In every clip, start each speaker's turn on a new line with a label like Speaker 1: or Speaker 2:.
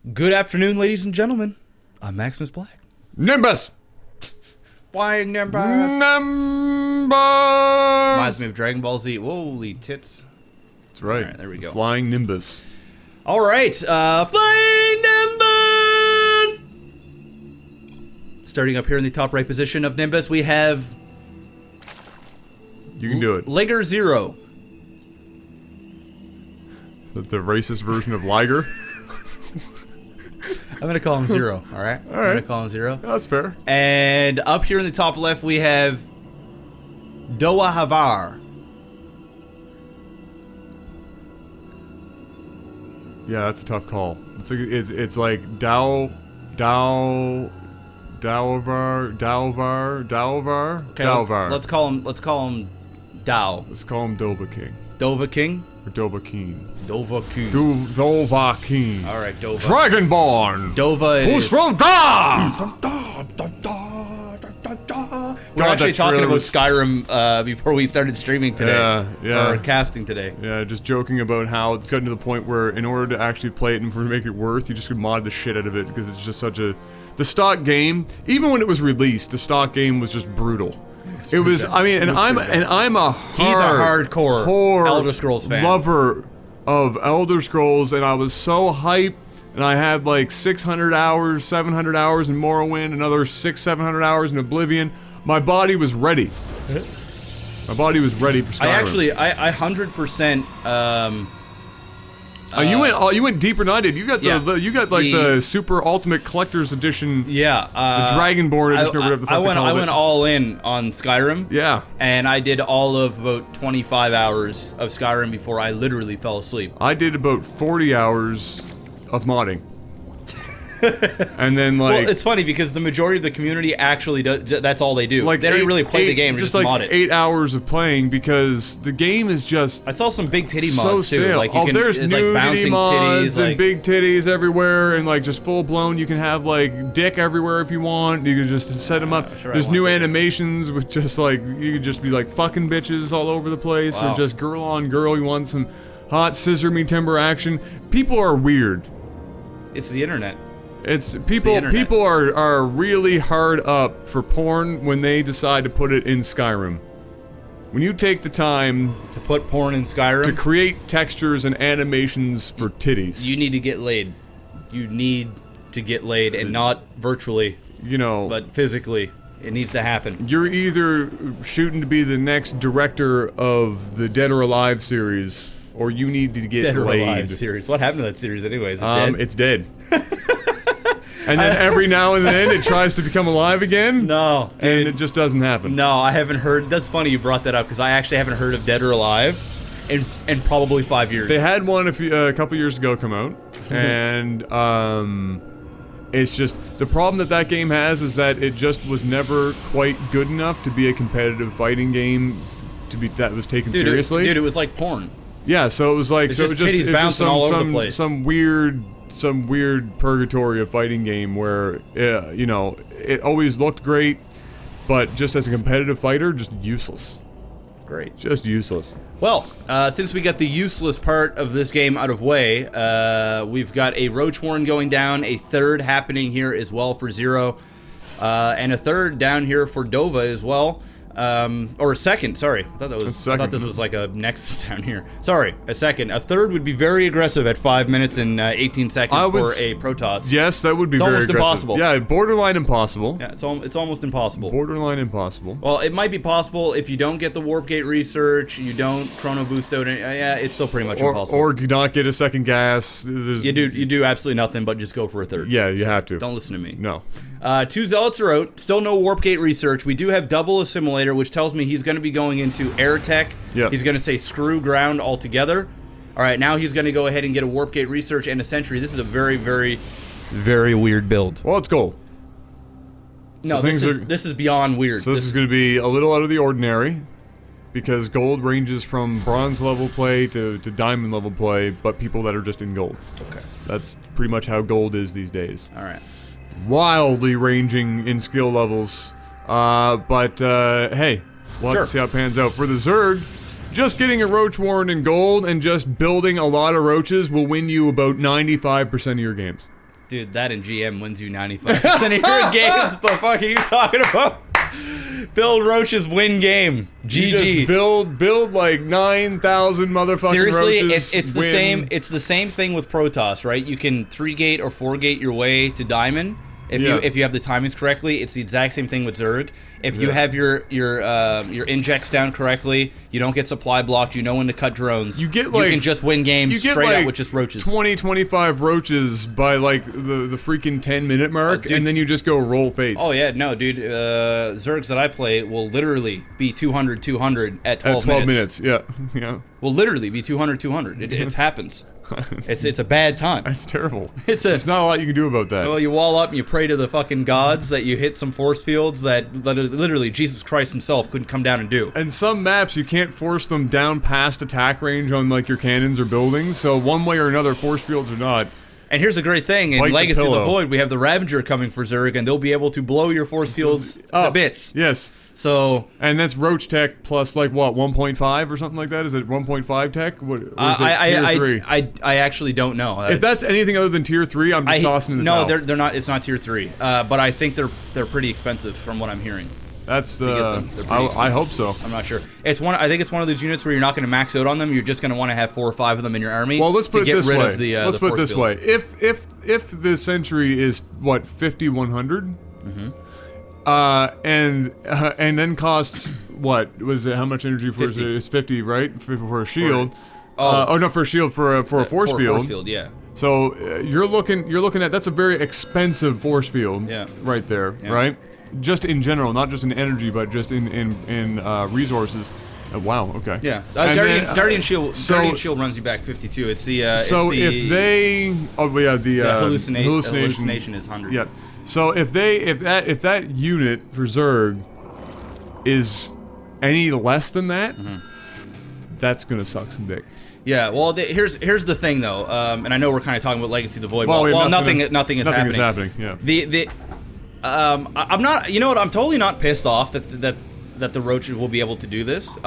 Speaker 1: Good afternoon, ladies and gentlemen. I'm MaximusBlack.
Speaker 2: Nimbus!
Speaker 1: Flying Nimbus!
Speaker 2: Nimbus!
Speaker 1: Reminds me of Dragon Ball Z. Holy tits.
Speaker 2: That's right.
Speaker 1: Alright, there we go.
Speaker 2: Flying Nimbus.
Speaker 1: Alright, Flying Nimbus! Starting up here in the top right position of Nimbus, we have...
Speaker 2: You can do it.
Speaker 1: Liger Zero.
Speaker 2: That's the racist version of Liger.
Speaker 1: I'm gonna call him Zero, alright?
Speaker 2: Alright.
Speaker 1: I'm gonna call him Zero.
Speaker 2: That's fair.
Speaker 1: And up here in the top left, we have... Novawar.
Speaker 2: Yeah, that's a tough call. It's like Dalvar.
Speaker 1: Okay, let's call him Dow.
Speaker 2: Let's call him Dova King.
Speaker 1: Dova King?
Speaker 2: Or Dova Keen.
Speaker 1: Dova King.
Speaker 2: Dova Keen.
Speaker 1: Alright, Dova.
Speaker 2: Dragonborn!
Speaker 1: Dova is... We're actually talking about Skyrim before we started streaming today.
Speaker 2: Yeah.
Speaker 1: Or casting today.
Speaker 2: Yeah, just joking about how it's gotten to the point where in order to actually play it and for make it worth, you just could mod the shit out of it because it's just such a... The stock game, even when it was released, the stock game was just brutal. It was, I mean, and I'm a
Speaker 1: hardcore Elder Scrolls fan.
Speaker 2: Lover of Elder Scrolls, and I was so hyped, and I had like 600 hours, 700 hours in Morrowind, another 600-700 hours in Oblivion. My body was ready. My body was ready for Skyrim.
Speaker 1: I 100%,
Speaker 2: you went deeper than I did. You got the super ultimate collector's edition.
Speaker 1: Yeah,
Speaker 2: the Dragonborn edition or whatever the fuck they called it.
Speaker 1: I went all in on Skyrim.
Speaker 2: Yeah.
Speaker 1: And I did all of about 25 hours of Skyrim before I literally fell asleep.
Speaker 2: I did about 40 hours of modding. And then like...
Speaker 1: Well, it's funny because the majority of the community actually does, that's all they do. Like, they don't really play the game, just like mod it.
Speaker 2: 8 hours of playing because the game is just...
Speaker 1: I saw some big titty mods
Speaker 2: so
Speaker 1: too.
Speaker 2: Stale.
Speaker 1: Like you
Speaker 2: there's
Speaker 1: it's
Speaker 2: nudity
Speaker 1: like bouncing
Speaker 2: mods
Speaker 1: titties,
Speaker 2: and big titties everywhere and like just full blown. You can have like dick everywhere if you want. You can just set them up.
Speaker 1: Sure,
Speaker 2: there's new animations with just like, you could just be like fucking bitches all over the place.
Speaker 1: Wow.
Speaker 2: Or just girl on girl. You want some hot scissor me timber action. People are weird.
Speaker 1: It's the internet.
Speaker 2: It's people are really hard up for porn when they decide to put it in Skyrim. When you take the time
Speaker 1: to put porn in Skyrim,
Speaker 2: to create textures and animations for titties,
Speaker 1: you need to get laid. You need to get laid, and not virtually,
Speaker 2: you know,
Speaker 1: but physically. It needs to happen.
Speaker 2: You're either shooting to be the next director of the Dead or Alive series, or you need to get
Speaker 1: Dead or
Speaker 2: laid.
Speaker 1: Alive series. What happened to that series anyways?
Speaker 2: It's dead. And then every now and then it tries to become alive again.
Speaker 1: No, dude.
Speaker 2: And it just doesn't happen.
Speaker 1: No, I haven't heard. That's funny you brought that up because I actually haven't heard of Dead or Alive in probably 5 years.
Speaker 2: They had one a couple years ago come out, and it's just the problem that game has is that it just was never quite good enough to be a competitive fighting game that was taken seriously.
Speaker 1: Dude, it was like porn.
Speaker 2: Yeah, so it was like
Speaker 1: it's just bouncing all over the place.
Speaker 2: Some weird purgatory of fighting game where, you know, it always looked great, but just as a competitive fighter, just useless.
Speaker 1: Great.
Speaker 2: Just useless.
Speaker 1: Well, since we got the useless part of this game out of way, we've got a Roach Warren going down, a third happening here as well for Zero, and a third down here for Dova as well. Or a second, sorry. I thought this was like a next down here. Sorry, a second. A third would be very aggressive at 5 minutes and 18 seconds for a Protoss.
Speaker 2: Yes, that would be very aggressive.
Speaker 1: It's almost impossible.
Speaker 2: Yeah, borderline impossible.
Speaker 1: Yeah, it's almost impossible.
Speaker 2: Borderline impossible.
Speaker 1: Well, it might be possible if you don't get the Warp Gate research, you don't chrono boost out, yeah, it's still pretty much impossible.
Speaker 2: Or not get a second gas.
Speaker 1: You do absolutely nothing but just go for a third.
Speaker 2: Yeah, you have to.
Speaker 1: Don't listen to me.
Speaker 2: No.
Speaker 1: 2 Zealots are out. Still no Warp Gate research. We do have double assimilator, which tells me he's going to be going into air tech.
Speaker 2: Yep.
Speaker 1: He's going to say screw ground altogether. All right, now he's going to go ahead and get a Warp Gate research and a sentry. This is a very, very, very weird build.
Speaker 2: Well, it's gold.
Speaker 1: No,
Speaker 2: so
Speaker 1: this is beyond weird.
Speaker 2: So this is going to be a little out of the ordinary, because gold ranges from bronze level play to diamond level play, but people that are just in gold.
Speaker 1: Okay.
Speaker 2: That's pretty much how gold is these days.
Speaker 1: All right.
Speaker 2: Wildly ranging in skill levels, but hey, we'll have to see how it pans out. For the Zerg, just getting a Roach Warren in gold and just building a lot of roaches will win you about 95% of your games.
Speaker 1: Dude, that and GM wins you 95% of your games. What the fuck are you talking about? Build roaches, win game. GG.
Speaker 2: You just build like 9,000 motherfucking
Speaker 1: Seriously,
Speaker 2: roaches.
Speaker 1: it's the same. It's the same thing with Protoss, right? You can 3-gate or 4-gate your way to Diamond. If you have the timings correctly, it's the exact same thing with Zerg. If you have your injects down correctly, you don't get supply blocked. You know when to cut drones. You can just win games straight out with just roaches.
Speaker 2: 20-25 roaches by like the freaking 10-minute mark, and then you just go roll face.
Speaker 1: Oh yeah, no, dude. Zergs that I play will literally be 200 at 12 minutes.
Speaker 2: Yeah.
Speaker 1: Will literally be 200. It happens. It's a bad time.
Speaker 2: That's terrible.
Speaker 1: It's
Speaker 2: not a lot you can do about that.
Speaker 1: Well, you wall up and you pray to the fucking gods that you hit some force fields that literally Jesus Christ himself couldn't come down and do.
Speaker 2: And some maps you can't force them down past attack range on like your cannons or buildings. So one way or another, force fields or not.
Speaker 1: And here's a great thing, in Legacy of the Void, we have the Ravager coming for Zerg, and they'll be able to blow your force fields to bits.
Speaker 2: Yes.
Speaker 1: So,
Speaker 2: and that's Roach tech plus like what, 1.5 or something like that? Is it 1.5 tech? What, or is it tier 3?
Speaker 1: I actually don't know.
Speaker 2: If that's anything other than tier 3, I'm just tossing the towel.
Speaker 1: No, they're not. It's not tier 3. But I think they're pretty expensive from what I'm hearing.
Speaker 2: That's I hope so.
Speaker 1: I'm not sure. I think it's one of those units where you're not going to max out on them. You're just going to want to have 4 or 5 of them in your army.
Speaker 2: Well, let's put it this way. Let's put it this way.
Speaker 1: If
Speaker 2: If the sentry is what 50-100. And then costs what was it? How much energy for
Speaker 1: 50.
Speaker 2: It's 50, right? For a shield. No, for a shield for a force field.
Speaker 1: Force field, yeah.
Speaker 2: So you're looking at that's a very expensive force field.
Speaker 1: Yeah.
Speaker 2: Right there, right? Just in general, not just in energy, but just in resources. Wow. Okay.
Speaker 1: Yeah. Guardian Shield. Guardian Shield runs you back 52. It's the.
Speaker 2: If they. Oh yeah. The
Speaker 1: hallucination is 100.
Speaker 2: Yeah. So if that unit for Zerg is any less than that, that's gonna suck some dick.
Speaker 1: Yeah. Well, here's the thing though, and I know we're kind of talking about Legacy of the Void. Well, nothing is happening.
Speaker 2: Yeah.
Speaker 1: I'm not. You know what? I'm totally not pissed off that the roaches will be able to do this.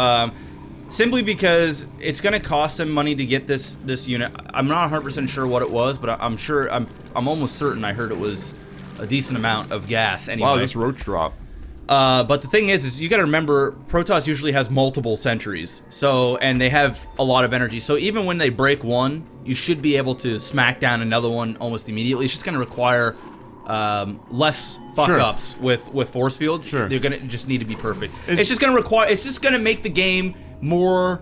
Speaker 1: Simply because it's going to cost them money to get this unit. I'm not 100% sure what it was, but I'm sure. I'm almost certain I heard it was a decent amount of gas. Anyway.
Speaker 2: Wow, this roach drop.
Speaker 1: But the thing is you got to remember, Protoss usually has multiple sentries, and they have a lot of energy. So even when they break one, you should be able to smack down another one almost immediately. It's just going to require less fuck-ups with force fields.
Speaker 2: Sure.
Speaker 1: They're gonna just need to be perfect. It's just gonna make the game more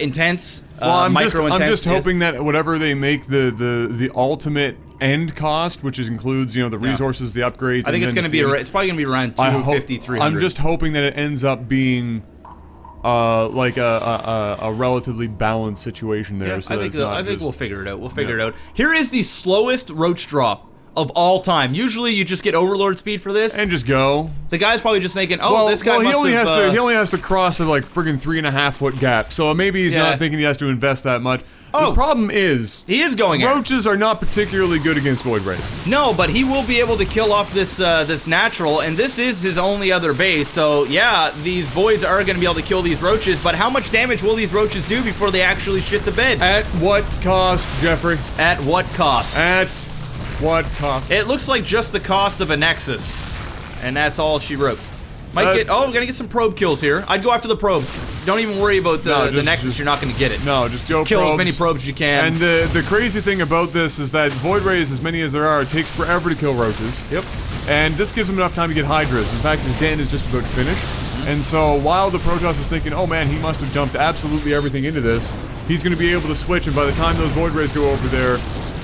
Speaker 1: intense.
Speaker 2: Well, I'm just hoping that whatever they make the ultimate end cost, which includes the resources, the upgrades.
Speaker 1: I think it's probably gonna be around 250, 300.
Speaker 2: I'm just hoping that it ends up being like a relatively balanced situation there.
Speaker 1: Yeah, I think we'll figure it out. We'll figure it out. Here is the slowest roach drop of all time. Usually you just get overlord speed for this
Speaker 2: and just go.
Speaker 1: The guy's probably just thinking, this guy
Speaker 2: he only has to cross a like friggin' 3.5 foot gap, so maybe he's not thinking he has to invest that much. The problem is
Speaker 1: he is going
Speaker 2: roaches are not particularly good against Void Rays.
Speaker 1: No, but he will be able to kill off this natural, and this is his only other base. So yeah, these voids are going to be able to kill these roaches, but how much damage will these roaches do before they actually shit the bed?
Speaker 2: At what cost, Jeffrey?
Speaker 1: At what cost?
Speaker 2: At what cost?
Speaker 1: It looks like just the cost of a Nexus, and that's all she wrote. We're gonna get some probe kills here. I'd go after the probes. Don't even worry about the Nexus. You're not gonna get it.
Speaker 2: No, just go
Speaker 1: kill
Speaker 2: probes.
Speaker 1: as many probes as you can.
Speaker 2: And the crazy thing about this is that Void Rays, as many as there are, it takes forever to kill roaches.
Speaker 1: Yep.
Speaker 2: And this gives him enough time to get Hydras. In fact, his den is just about to finish. And so while the Protoss is thinking, oh man, he must have dumped absolutely everything into this, he's gonna be able to switch, and by the time those Void Rays go over there,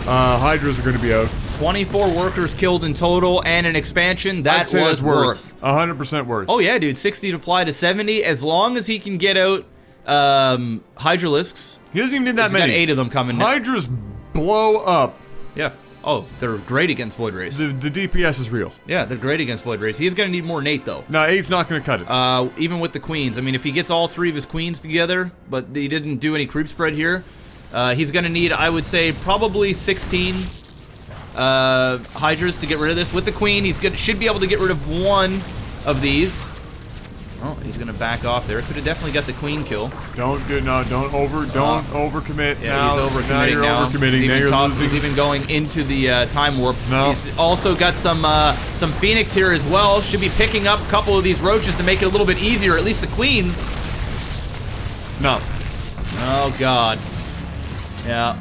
Speaker 2: Hydras are gonna be out.
Speaker 1: 24 workers killed in total, and an expansion. That was worth.
Speaker 2: 100% worth.
Speaker 1: Oh yeah, dude. 60 to apply to 70. As long as he can get out Hydralisks.
Speaker 2: He doesn't even need that many.
Speaker 1: He's got 8 of them coming.
Speaker 2: Hydras blow up.
Speaker 1: Yeah. Oh, they're great against Void Rays.
Speaker 2: The DPS is real.
Speaker 1: Yeah, they're great against Void Rays. He's going to need more than 8, though.
Speaker 2: No, 8's not going to cut it.
Speaker 1: Even with the queens. I mean, if he gets all 3 of his queens together, but he didn't do any creep spread here, he's going to need, I would say, probably 16 Hydras to get rid of this. With the queen, should be able to get rid of 1 of these. Oh, he's gonna back off there. Could have definitely got the queen kill.
Speaker 2: Don't overcommit.
Speaker 1: Yeah, he's overcommitting now. He's even going into the time warp.
Speaker 2: No.
Speaker 1: He's also got some Phoenix here as well. Should be picking up a couple of these roaches to make it a little bit easier, at least the queens.
Speaker 2: No.
Speaker 1: Oh, God. Yeah.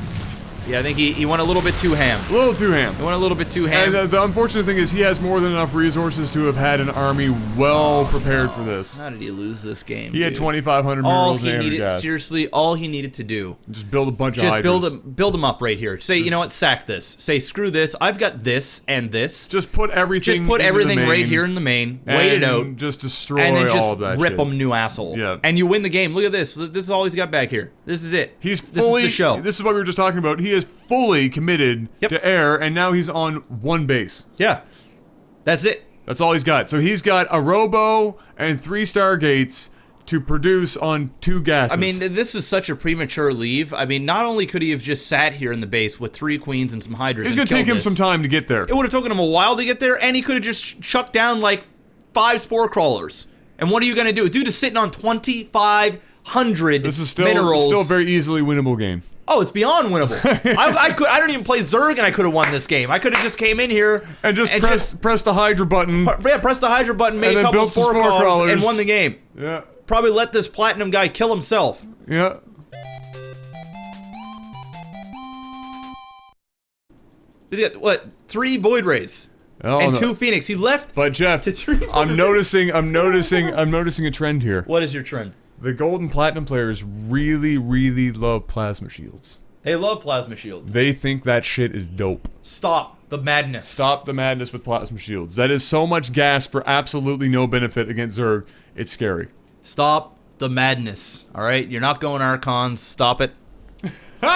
Speaker 1: Yeah, I think he went a little bit too ham.
Speaker 2: A little too ham.
Speaker 1: He went a little bit too ham.
Speaker 2: And the unfortunate thing is he has more than enough resources to have had an army well prepared for this.
Speaker 1: How did he lose this game,
Speaker 2: He had 2,500 minerals and gas.
Speaker 1: Seriously, all he needed to do.
Speaker 2: Just build a bunch of hydras.
Speaker 1: Just build them up right here. Say, you know what, sack this. Say, screw this. I've got this and this.
Speaker 2: Just put everything
Speaker 1: right here in the main. Wait it out.
Speaker 2: Just destroy
Speaker 1: and then
Speaker 2: all of that
Speaker 1: just rip
Speaker 2: shit.
Speaker 1: them, new asshole.
Speaker 2: Yeah.
Speaker 1: And you win the game. Look at this. This is all he's got back here. This is it.
Speaker 2: This
Speaker 1: is the show.
Speaker 2: This is what we were just talking about. He is fully committed to air, and now he's on one base.
Speaker 1: Yeah. That's it.
Speaker 2: That's all he's got. So he's got a robo and 3 Stargates to produce on 2 gases.
Speaker 1: I mean, this is such a premature leave. I mean, not only could he have just sat here in the base with 3 queens and some hydras.
Speaker 2: It's going to take him some time to get there.
Speaker 1: It would have taken him a while to get there, and he could have just chucked down like 5 spore crawlers. And what are you going to do? Dude is sitting on 2,500
Speaker 2: This is
Speaker 1: minerals.
Speaker 2: still a very easily winnable game.
Speaker 1: Oh, it's beyond winnable. I don't even play Zerg, and I could have won this game. I could have just came in here
Speaker 2: and press the Hydra button.
Speaker 1: Press the Hydra button, made a couple of spore crawlers, and won the game.
Speaker 2: Yeah.
Speaker 1: Probably let this platinum guy kill himself.
Speaker 2: Yeah.
Speaker 1: He's got what? 3 Void Rays and 2 Phoenix. He left.
Speaker 2: But Jeff,
Speaker 1: to 3
Speaker 2: I'm noticing a trend here.
Speaker 1: What is your trend?
Speaker 2: The gold and platinum players really, really love plasma shields.
Speaker 1: They love plasma shields.
Speaker 2: They think that shit is dope.
Speaker 1: Stop the madness.
Speaker 2: Stop the madness with plasma shields. That is so much gas for absolutely no benefit against Zerg. It's scary.
Speaker 1: Stop the madness. All right, you're not going Archons. Stop it.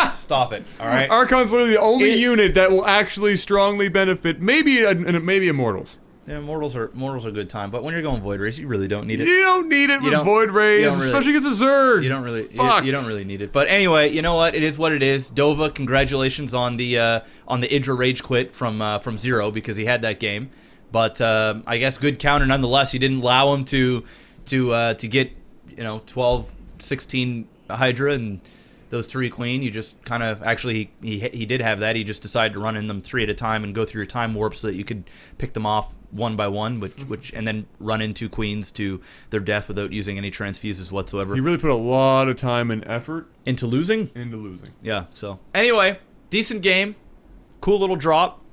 Speaker 1: Stop it. All right.
Speaker 2: Archon's literally the only unit that will actually strongly benefit. Maybe Immortals.
Speaker 1: Yeah, mortals are a good time, but when you're going Void Rays, you really don't need it.
Speaker 2: You don't need it with Void Rays, especially against a Zerg.
Speaker 1: You don't really. You don't really need it. But anyway, you know what? It is what it is. Dova, congratulations on the Idra rage quit from 0 because he had that game. But I guess good counter nonetheless. You didn't allow him to get 12, 16 Hydra and those 3 queen. You just kind of actually he did have that. He just decided to run in them 3 at a time and go through your time warp so that you could pick them off one by one, which and then run into queens to their death without using any transfuses whatsoever.
Speaker 2: He really put a lot of time and effort
Speaker 1: into losing. Yeah. So anyway, decent game, cool little drop,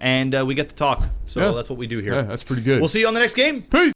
Speaker 1: and we get to talk. So that's what we do here.
Speaker 2: Yeah, that's pretty good.
Speaker 1: We'll see you on the next game.
Speaker 2: Peace.